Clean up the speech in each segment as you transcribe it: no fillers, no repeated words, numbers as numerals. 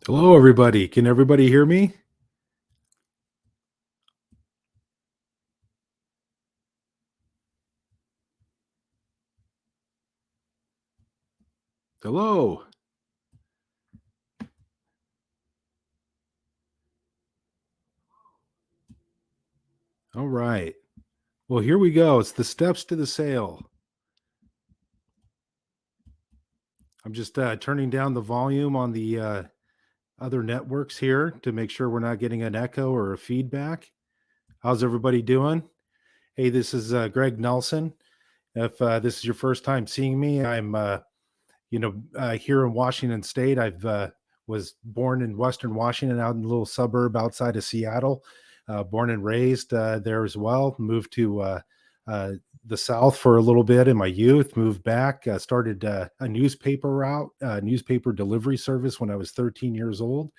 Hello, everybody. Can everybody hear me? Hello. All right. Well, here we go. It's the steps to the sale. I'm just turning down the volume on the other networks here to make sure we're not getting an echo or a feedback. How's everybody doing? Hey, this is Greg Nelson. If this is your first time seeing me, I'm here in Washington State. I've was born in Western Washington, out in a little suburb outside of Seattle. Born and raised there as well. Moved to uh, the South for a little bit in my youth. Moved back. Started a newspaper route, newspaper delivery service when I was 13 years old.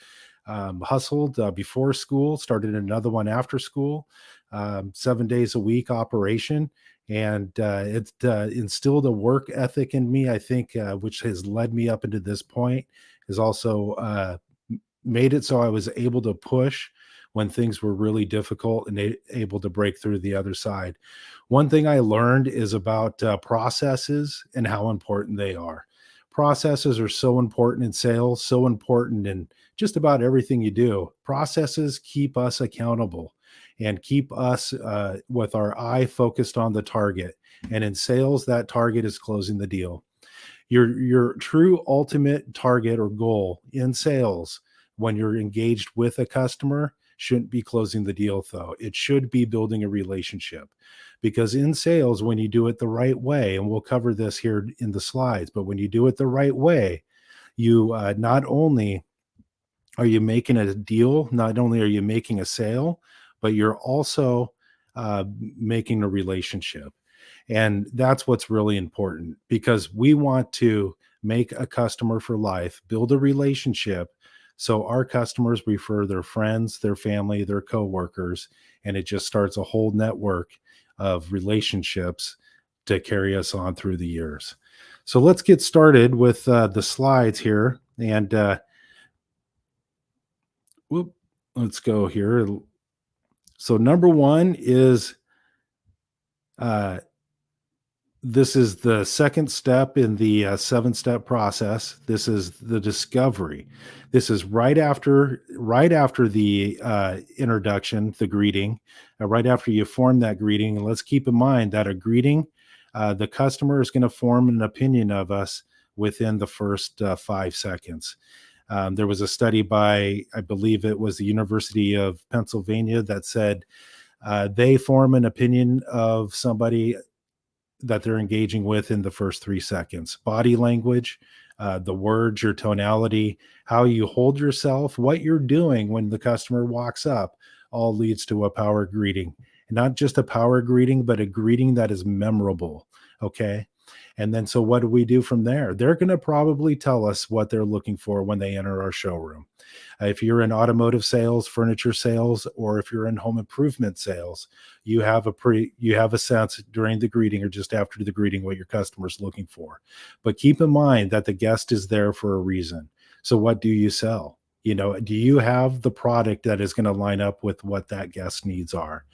Hustled before school. Started another one after school. 7 days a week operation, and it instilled a work ethic in me, I think, which has led me up into this point. Has also made it so I was able to push when things were really difficult and able to break through the other side. One thing I learned is about processes and how important they are. Processes are so important in sales, so important in just about everything you do. Processes keep us accountable and keep us with our eye focused on the target. And in sales, that target is closing the deal. Your true ultimate target or goal in sales when you're engaged with a customer shouldn't be closing the deal, though. It should be building a relationship, because in sales, when you do it the right way, and we'll cover this here in the slides, but when you do it the right way, you not only are you making a deal, not only are you making a sale, but you're also making a relationship. And that's what's really important, because we want to make a customer for life, build a relationship, so our customers refer their friends, their family, their coworkers, and it just starts a whole network of relationships to carry us on through the years. So let's get started with the slides here. And whoop, let's go here. So number one is uh, this is the second step in the 7-step process. This is the discovery. This is right after the introduction, the greeting, right after you form that greeting. And let's keep in mind that a greeting, the customer is going to form an opinion of us within the first 5 seconds. There was a study by, I believe it was the University of Pennsylvania, that said they form an opinion of somebody that they're engaging with in the first 3 seconds. Body language, the words, your tonality, how you hold yourself, what you're doing when the customer walks up, all leads to a power greeting. And not just a power greeting, but a greeting that is memorable. Okay. And then, so what do we do from there? They're going to probably tell us what they're looking for when they enter our showroom. If you're in automotive sales, furniture sales, or if you're in home improvement sales, you have a sense during the greeting or just after the greeting what your customer's looking for. But keep in mind that the guest is there for a reason. So what do you sell? Do you have the product that is going to line up with what that guest needs are?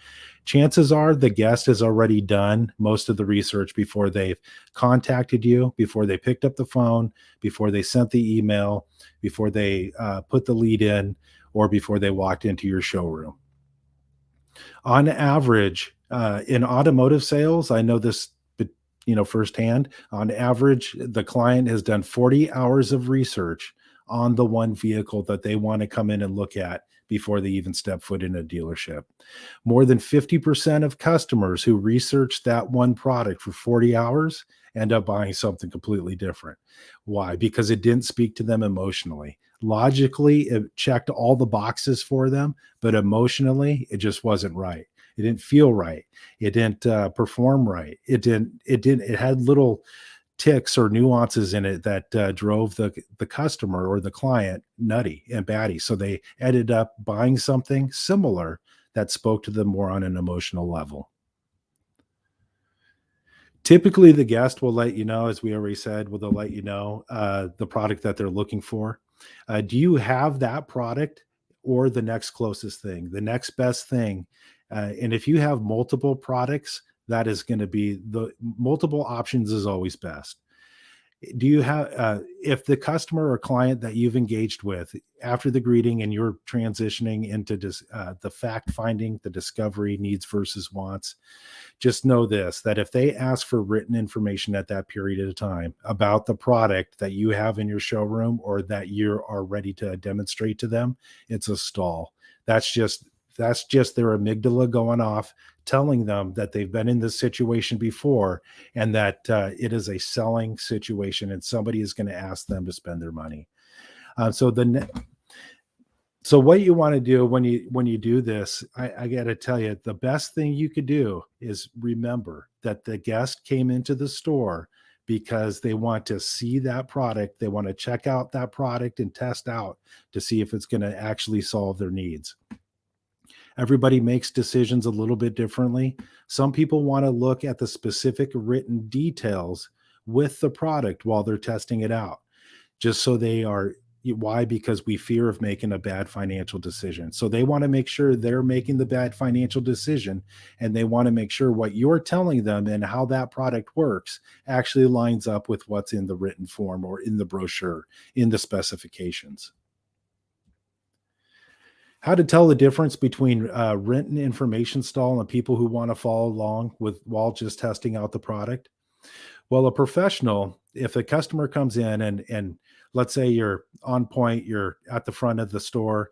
Chances are the guest has already done most of the research before they've contacted you, before they picked up the phone, before they sent the email, before they put the lead in, or before they walked into your showroom. On average, in automotive sales, I know this, firsthand. On average, the client has done 40 hours of research on the one vehicle that they want to come in and look at before they even step foot in a dealership. More than 50% of customers who research that one product for 40 hours end up buying something completely different. Why? Because it didn't speak to them emotionally. Logically, it checked all the boxes for them, but emotionally, it just wasn't right. It didn't feel right. It didn't perform right. It had little ticks or nuances in it that drove the customer or the client nutty and batty. So they ended up buying something similar that spoke to them more on an emotional level. Typically, the guest will let you know, as we already said, will they'll let you know the product that they're looking for. Do you have that product or the next closest thing, the next best thing? And if you have multiple products, that is going to be the multiple options is always best. Do you have, if the customer or client that you've engaged with after the greeting and you're transitioning into the fact finding, the discovery, needs versus wants, just know this, that if they ask for written information at that period of time about the product that you have in your showroom or that you are ready to demonstrate to them, it's a stall. That's just their amygdala going off, telling them that they've been in this situation before and that it is a selling situation and somebody is going to ask them to spend their money. So what you want to do when you do this, I got to tell you, the best thing you could do is remember that the guest came into the store because they want to see that product. They want to check out that product and test out to see if it's going to actually solve their needs. Everybody makes decisions a little bit differently. Some people want to look at the specific written details with the product while they're testing it out, just so they are. Why? Because we fear of making a bad financial decision. So they want to make sure they're making the bad financial decision, and they want to make sure what you're telling them and how that product works actually lines up with what's in the written form or in the brochure, in the specifications. How to tell the difference between written information stall and people who want to follow along with while just testing out the product. Well, a professional, if a customer comes in and let's say you're on point, you're at the front of the store,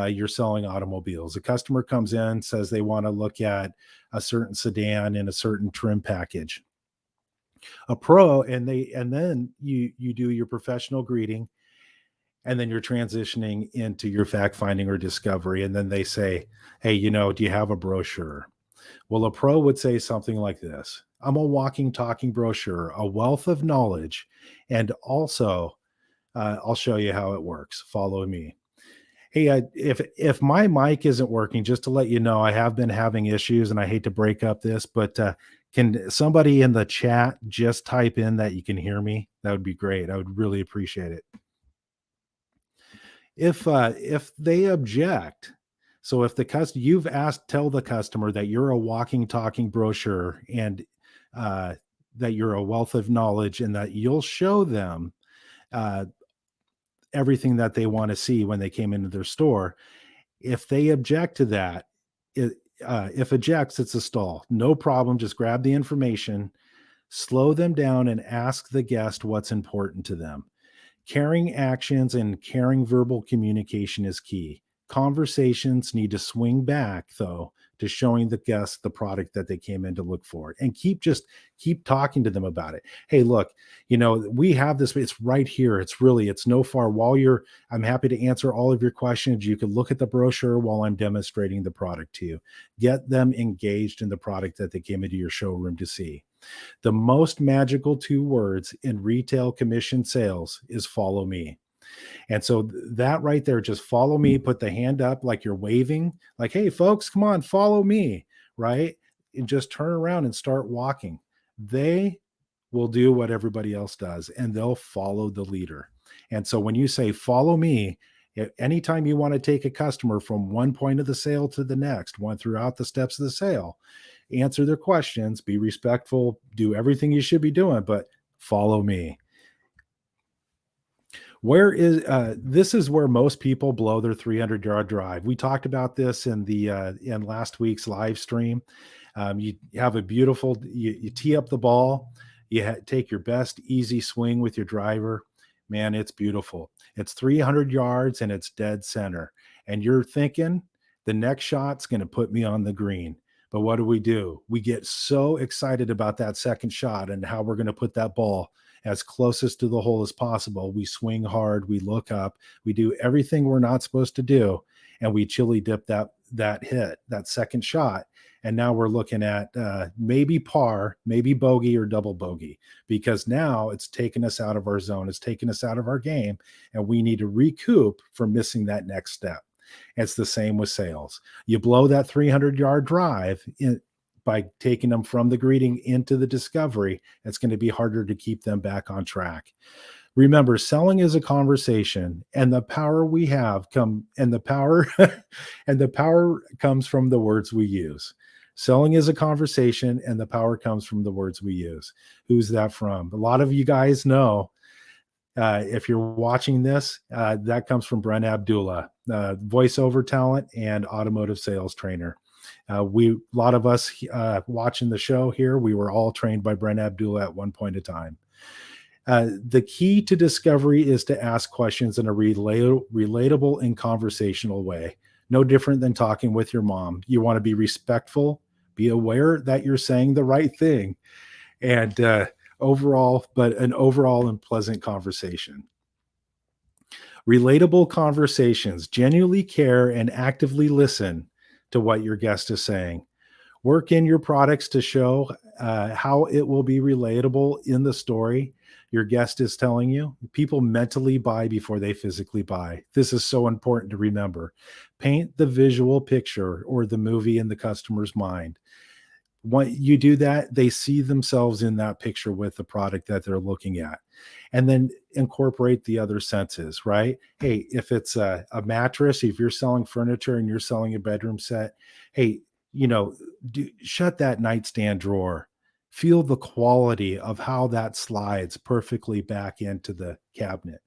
you're selling automobiles. A customer comes in, says they want to look at a certain sedan in a certain trim package. A pro, and then you do your professional greeting, and then you're transitioning into your fact finding or discovery, and then they say, hey, do you have a brochure? Well, a pro would say something like this: I'm a walking talking brochure, a wealth of knowledge, and also I'll show you how it works. Follow me. Hey, if my mic isn't working, just to let you know, I have been having issues and I hate to break up this, but can somebody in the chat just type in that you can hear me? That would be great. I would really appreciate it. If they object, so if the customer, you've asked, tell the customer that you're a walking talking brochure and that you're a wealth of knowledge and that you'll show them uh, everything that they want to see when they came into their store. If they object to that, if objects, it's a stall. No problem. Just grab the information, slow them down, and ask the guest what's important to them. Caring actions and caring verbal communication is key. Conversations need to swing back, though, to showing the guests the product that they came in to look for, and keep talking to them about it. Hey, look, we have this, it's right here. It's no far. I'm happy to answer all of your questions. You can look at the brochure while I'm demonstrating the product to you. Get them engaged in the product that they came into your showroom to see. The most magical 2 words in retail commission sales is follow me. And so that right there, just follow me, put the hand up like you're waving, like, hey, folks, come on, follow me, right? And just turn around and start walking. They will do what everybody else does, and they'll follow the leader. And so when you say follow me, anytime you want to take a customer from one point of the sale to the next, one throughout the steps of the sale, answer their questions, be respectful, do everything you should be doing, but follow me. This is where most people blow their 300-yard drive. We talked about this in last week's live stream. You have a beautiful, you tee up the ball, take your best easy swing with your driver. Man, it's beautiful. It's 300 yards and it's dead center. And you're thinking the next shot's going to put me on the green. But what do? We get so excited about that second shot and how we're going to put that ball as closest to the hole as possible. We swing hard, we look up, we do everything we're not supposed to do, and we chili dip that hit, that second shot. And now we're looking at maybe par, maybe bogey or double bogey, because now it's taken us out of our zone, it's taken us out of our game, and we need to recoup from missing that next step. It's the same with sales. You blow that 300-yard drive by taking them from the greeting into the discovery, it's going to be harder to keep them back on track. Remember, selling is a conversation, and the power we have come and the power and the power comes from the words we use. Selling is a conversation, and the power comes from the words we use. Who's that from? A lot of you guys know. If you're watching this, that comes from Brent Abdullah, voiceover talent and automotive sales trainer. A lot of us watching the show here, we were all trained by Brent Abdullah at one point in time. The key to discovery is to ask questions in a relatable and conversational way. No different than talking with your mom. You want to be respectful, be aware that you're saying the right thing, and an overall and pleasant conversation. Relatable conversations genuinely care and actively listen to what your guest is saying. Work in your products to show how it will be relatable in the story your guest is telling you. People mentally buy before they physically buy. This is so important to remember. Paint the visual picture or the movie in the customer's mind. When you do that, they see themselves in that picture with the product that they're looking at. And then incorporate the other senses, right? Hey, if it's a mattress, if you're selling furniture and you're selling a bedroom set, hey, shut that nightstand drawer. Feel the quality of how that slides perfectly back into the cabinet.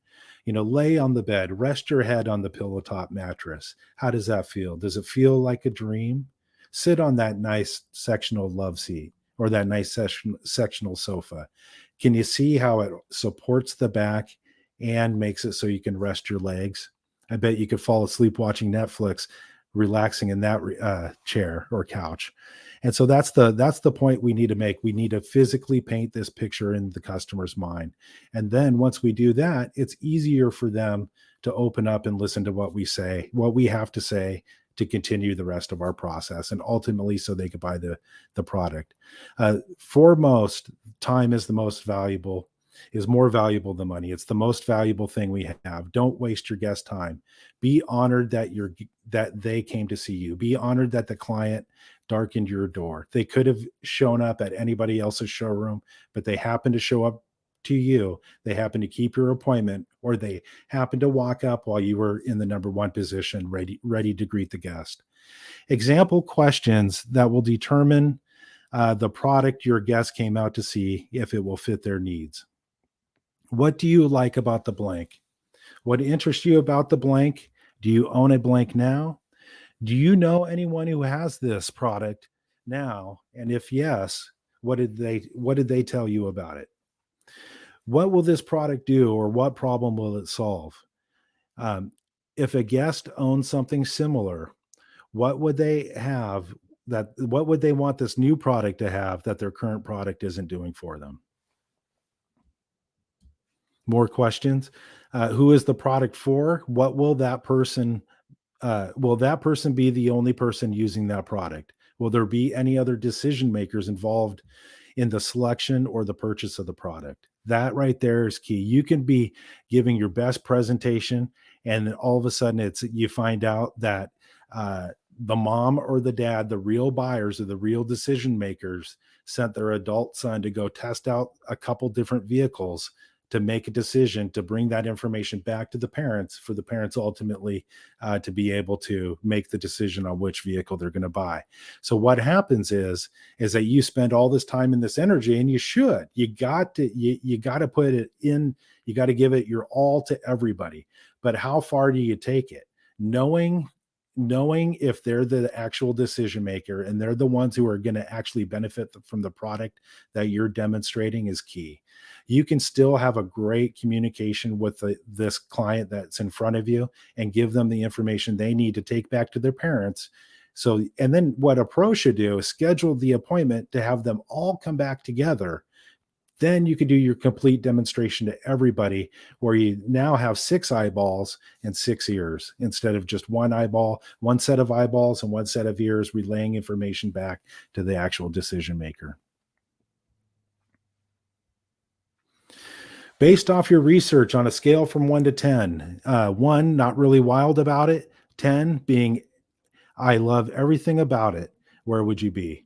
Lay on the bed, rest your head on the pillow top mattress. How does that feel? Does it feel like a dream? Sit on that nice sectional love seat or that nice sectional sofa. Can you see how it supports the back and makes it so you can rest your legs? I bet you could fall asleep watching Netflix, relaxing in that chair or couch. And so that's the point we need to make. We need to physically paint this picture in the customer's mind. And then once we do that, it's easier for them to open up and listen to what we say, what we have to say, to continue the rest of our process, and ultimately so they could buy the product. Foremost, time is more valuable than money. It's the most valuable thing we have. Don't waste your guest time. Be honored that they came to see you. Be honored that the client darkened your door. They could have shown up at anybody else's showroom, but they happened to show up to you. They happened to keep your appointment, or they happened to walk up while you were in the number one position, ready to greet the guest. Example questions that will determine the product your guest came out to see, if it will fit their needs. What do you like about the blank? What interests you about the blank? Do you own a blank now? Do you know anyone who has this product now? And if yes, what did they tell you about it? What will this product do, or what problem will it solve? If a guest owns something similar, what would they want this new product to have that their current product isn't doing for them? More questions. Who is the product for? What will that person be the only person using that product? Will there be any other decision makers involved in the selection or the purchase of the product? That right there is key. You can be giving your best presentation, and then all of a sudden you find out that the mom or the dad, the real buyers or the real decision makers, sent their adult son to go test out a couple different vehicles to make a decision, to bring that information back to the parents, for the parents ultimately to be able to make the decision on which vehicle they're going to buy. So what happens is that you spend all this time and this energy, and you got to put it in, you got to give it your all to everybody. But how far do you take it? Knowing if they're the actual decision maker and they're the ones who are going to actually benefit from the product that you're demonstrating is key. You can still have a great communication with this client that's in front of you and give them the information they need to take back to their parents. So, and then what a pro should do is schedule the appointment to have them all come back together. Then you can do your complete demonstration to everybody, where you now have 6 eyeballs and 6 ears instead of just one eyeball, one set of eyeballs and one set of ears relaying information back to the actual decision maker. Based off your research on a scale from 1 to 10, 1, not really wild about it, 10 being, I love everything about it, where would you be?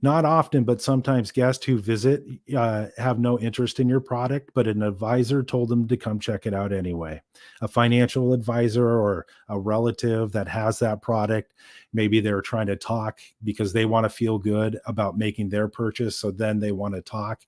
Not often, but sometimes guests who visit have no interest in your product, but an advisor told them to come check it out anyway. A financial advisor or a relative that has that product, maybe they're trying to talk because they want to feel good about making their purchase. So then they want to talk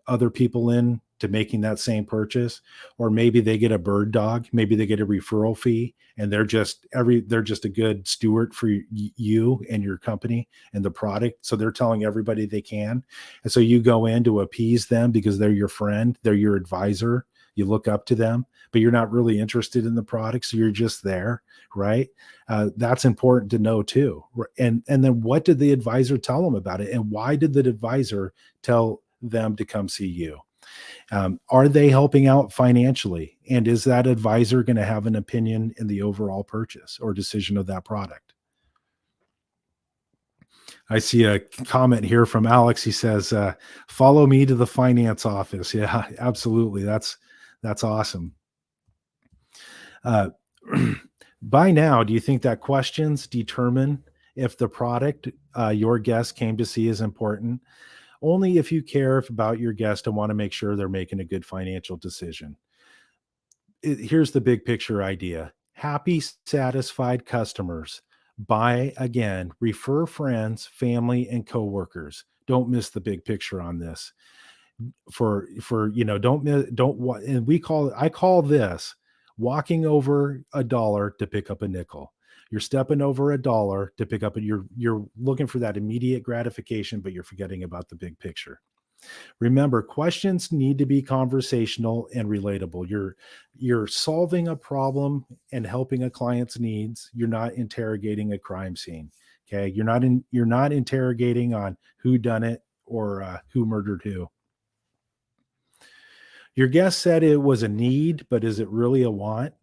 other people in to making that same purchase, or maybe they get a bird dog, maybe they get a referral fee, and they're just a good steward for you and your company and the product, so they're telling everybody they can. And so you go in to appease them because they're your friend, they're your advisor, you look up to them, but you're not really interested in the product, so you're just there, right? That's important to know too. And then what did the advisor tell them about it, and why did the advisor tell them to come see you? Are they helping out financially? And is that advisor going to have an opinion in the overall purchase or decision of that product? I see a comment here from Alex. He says, follow me to the finance office. Yeah, absolutely. That's awesome. By now, do you think that questions determine if the product your guest came to see is important? Only if you care about your guest and want to make sure they're making a good financial decision. Here's the big picture idea: happy, satisfied customers buy again, refer friends, family, and coworkers. Don't miss the big picture on this. And I call this walking over a dollar to pick up a nickel. You're stepping over a dollar to pick up, and you're looking for that immediate gratification, but you're forgetting about the big picture. Remember, questions need to be conversational and relatable. You're solving a problem and helping a client's needs. You're not interrogating a crime scene. Okay, you're not interrogating on who done it or who murdered who. Your guest said it was a need, but is it really a want?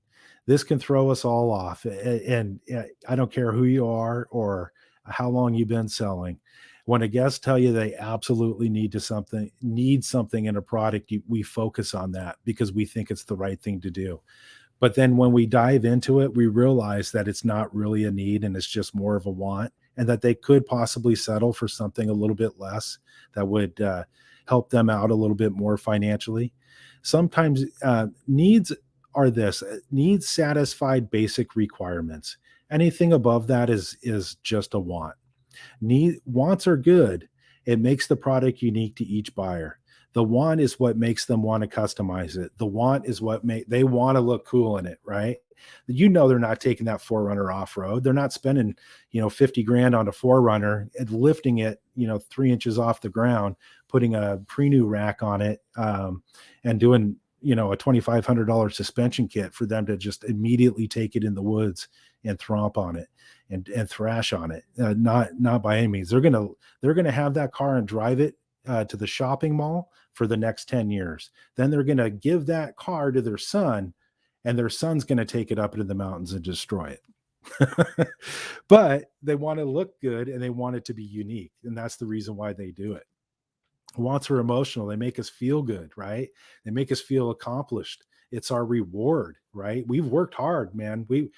This can throw us all off. And I don't care who you are or how long you've been selling. When a guest tell you they absolutely need something in a product, we focus on that because we think it's the right thing to do. But then when we dive into it, we realize that it's not really a need and it's just more of a want, and that they could possibly settle for something a little bit less that would help them out a little bit more financially. Sometimes needs are this: needs satisfied basic requirements. Anything above that is just a want. Wants are good. It makes the product unique to each buyer. The want is what makes them want to customize it. The want is what they want to look cool in it, right? They're not taking that 4Runner off road. They're not spending 50 grand on a 4Runner and lifting it 3 inches off the ground, putting a pre-new rack on it, and doing a $2,500 suspension kit for them to just immediately take it in the woods and thromp on it and thrash on it. Not by any means. They're gonna have that car and drive it to the shopping mall for the next 10 years. Then they're gonna give that car to their son, and their son's gonna take it up into the mountains and destroy it. But they want to look good and they want it to be unique, and that's the reason why they do it. Wants are emotional. They make us feel good, right? They make us feel accomplished. It's our reward, right? We've worked hard, man. We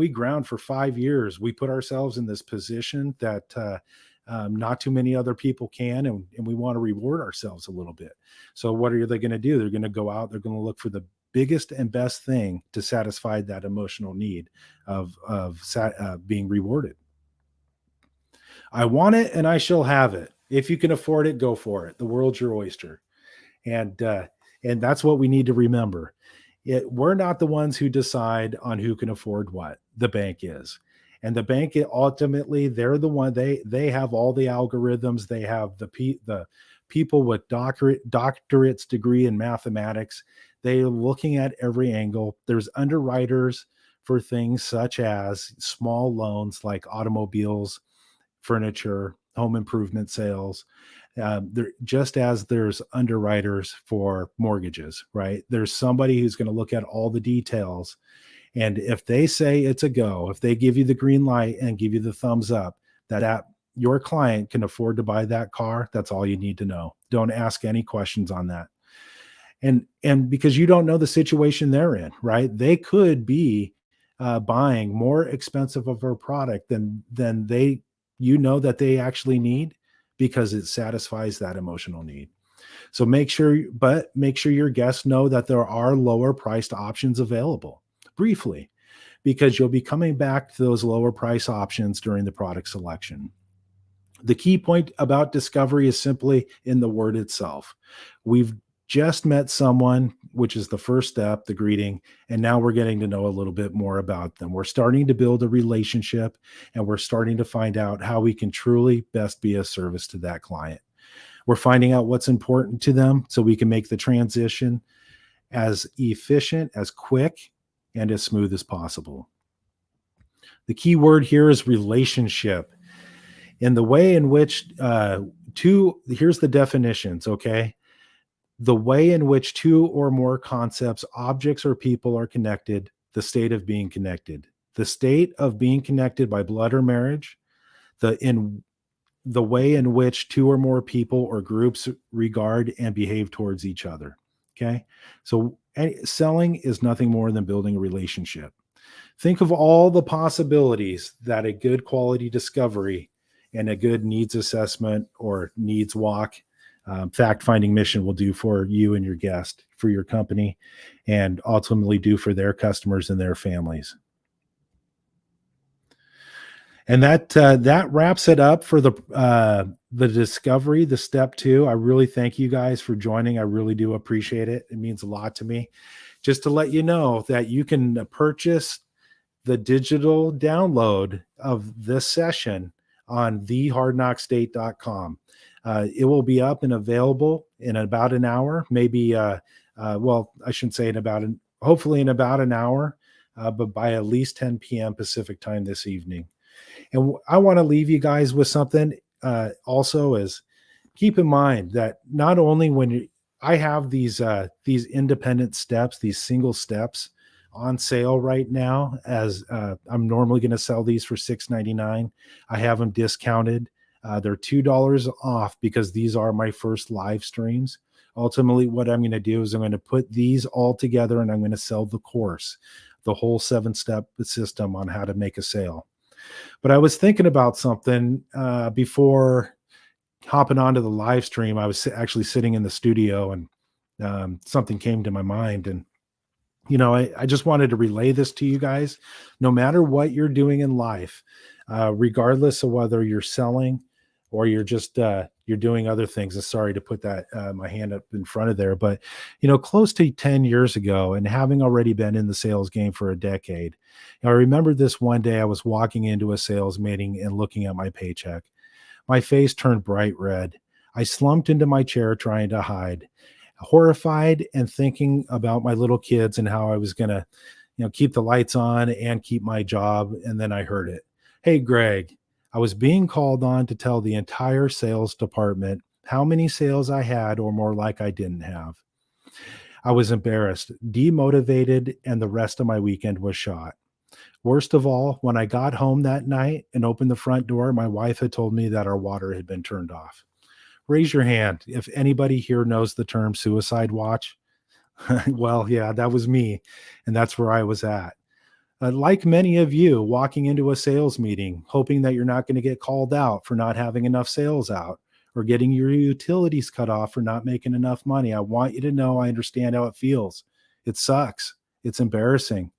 ground for 5 years. We put ourselves in this position that not too many other people can, and we want to reward ourselves a little bit. So what are they going to do? They're going to go out. They're going to look for the biggest and best thing to satisfy that emotional need of being rewarded. I want it and I shall have it. If you can afford it, go for it. The world's your oyster. And that's what we need to remember. We're not the ones who decide on who can afford what. The bank is. And the bank, ultimately, they're the one, they have all the algorithms. They have the people with doctorates degree in mathematics. They're looking at every angle. There's underwriters for things such as small loans like automobiles, furniture, home improvement sales. Just as there's underwriters for mortgages, right? There's somebody who's going to look at all the details. And if they say it's a go, if they give you the green light and give you the thumbs up, that your client can afford to buy that car, that's all you need to know. Don't ask any questions on that. And because you don't know the situation they're in, right? They could be buying more expensive of a product than that they actually need, because it satisfies that emotional need. So make sure your guests know that there are lower priced options available briefly, because you'll be coming back to those lower price options during the product selection. The key point about discovery is simply in the word itself. We've just met someone, which is the first step, the greeting, and now we're getting to know a little bit more about them. We're starting to build a relationship, and we're starting to find out how we can truly best be a service to that client. We're finding out what's important to them so we can make the transition as efficient, as quick, and as smooth as possible. The key word here is relationship. In the way in which here's the definitions, okay? The way in which two or more concepts, objects, or people are connected, the state of being connected. The state of being connected by blood or marriage, the way in which two or more people or groups regard and behave towards each other. Okay. So selling is nothing more than building a relationship. Think of all the possibilities that a good quality discovery and a good needs assessment or needs walk, fact-finding mission will do for you and your guest, for your company, and ultimately do for their customers and their families. And that wraps it up for the discovery, the step 2. I really thank you guys for joining. I really do appreciate it. It means a lot to me. Just to let you know that you can purchase the digital download of this session on thehardknockstate.com. It will be up and available in about an hour, maybe, well, I shouldn't say hopefully in about an hour, but by at least 10 p.m. Pacific time this evening. And I want to leave you guys with something also is keep in mind that not only when I have these independent steps, these single steps on sale right now, as I'm normally going to sell these for $6.99. I have them discounted. They're $2 off because these are my first live streams. Ultimately, what I'm going to do is I'm going to put these all together and I'm going to sell the course, the whole 7-step system on how to make a sale. But I was thinking about something before hopping onto the live stream. I was actually sitting in the studio and something came to my mind. And, you know, I just wanted to relay this to you guys. No matter what you're doing in life, regardless of whether you're selling or you're just you're doing other things. I'm sorry to put that my hand up in front of there, but you know, close to 10 years ago, and having already been in the sales game for a decade, I remember this one day I was walking into a sales meeting and looking at my paycheck. My face turned bright red. I slumped into my chair trying to hide, horrified and thinking about my little kids and how I was going to, you know, keep the lights on and keep my job. And then I heard it. Hey, Greg, I was being called on to tell the entire sales department how many sales I had, or more like I didn't have. I was embarrassed, demotivated, and the rest of my weekend was shot. Worst of all, when I got home that night and opened the front door, my wife had told me that our water had been turned off. Raise your hand if anybody here knows the term suicide watch. Well, yeah, that was me, and that's where I was at. Like many of you, walking into a sales meeting, hoping that you're not going to get called out for not having enough sales out or getting your utilities cut off for not making enough money. I want you to know I understand how it feels. It sucks. It's embarrassing.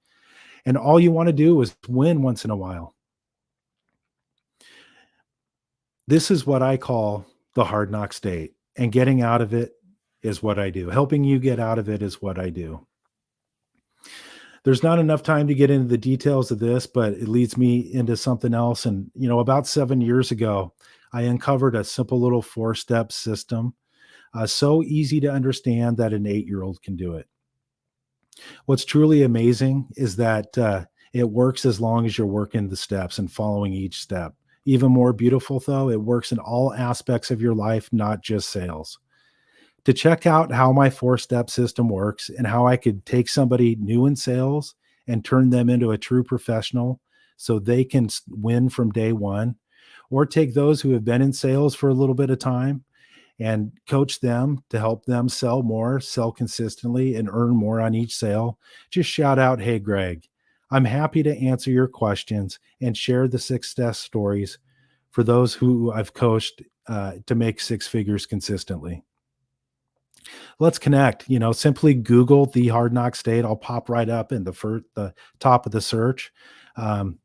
And all you want to do is win once in a while. This is what I call the hard knock state, and getting out of it is what I do. Helping you get out of it is what I do. There's not enough time to get into the details of this, but it leads me into something else. And, you know, about 7 years ago, I uncovered a simple little 4-step system, so easy to understand that an 8-year-old can do it. What's truly amazing is that it works as long as you're working the steps and following each step. Even more beautiful, though, it works in all aspects of your life, not just sales. To check out how my 4-step system works and how I could take somebody new in sales and turn them into a true professional so they can win from day one, or take those who have been in sales for a little bit of time and coach them to help them sell more, sell consistently, and earn more on each sale, just shout out, "Hey, Greg, I'm happy to answer your questions and share the success stories for those who I've coached to make six figures consistently. Let's connect. Simply Google the Hard Knock State. I'll pop right up in the top of the search. Um,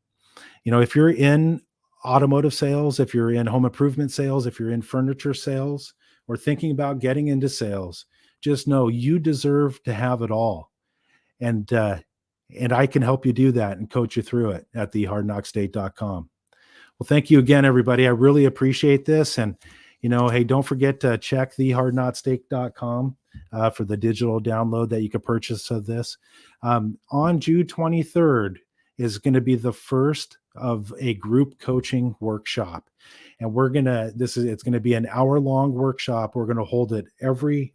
if you're in automotive sales, if you're in home improvement sales, if you're in furniture sales, or thinking about getting into sales, just know you deserve to have it all. And I can help you do that and coach you through it at thehardknockstate.com. Well, thank you again, everybody. I really appreciate this. And, hey, don't forget to check thehardknockstate.com for the digital download that you can purchase of this. On June 23rd is going to be the first of a group coaching workshop. And it's going to be an hour-long workshop. We're going to hold it every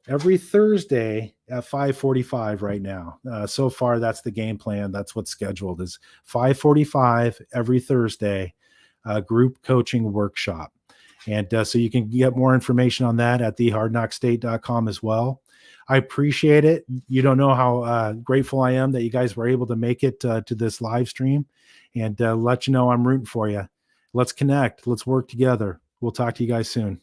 Thursday at 5:45 right now. So far, that's the game plan. That's what's scheduled, is 5:45 every Thursday, group coaching workshop. And so you can get more information on that at thehardknockstate.com as well. I appreciate it. You don't know how grateful I am that you guys were able to make it to this live stream, and let you know I'm rooting for you. Let's connect. Let's work together. We'll talk to you guys soon.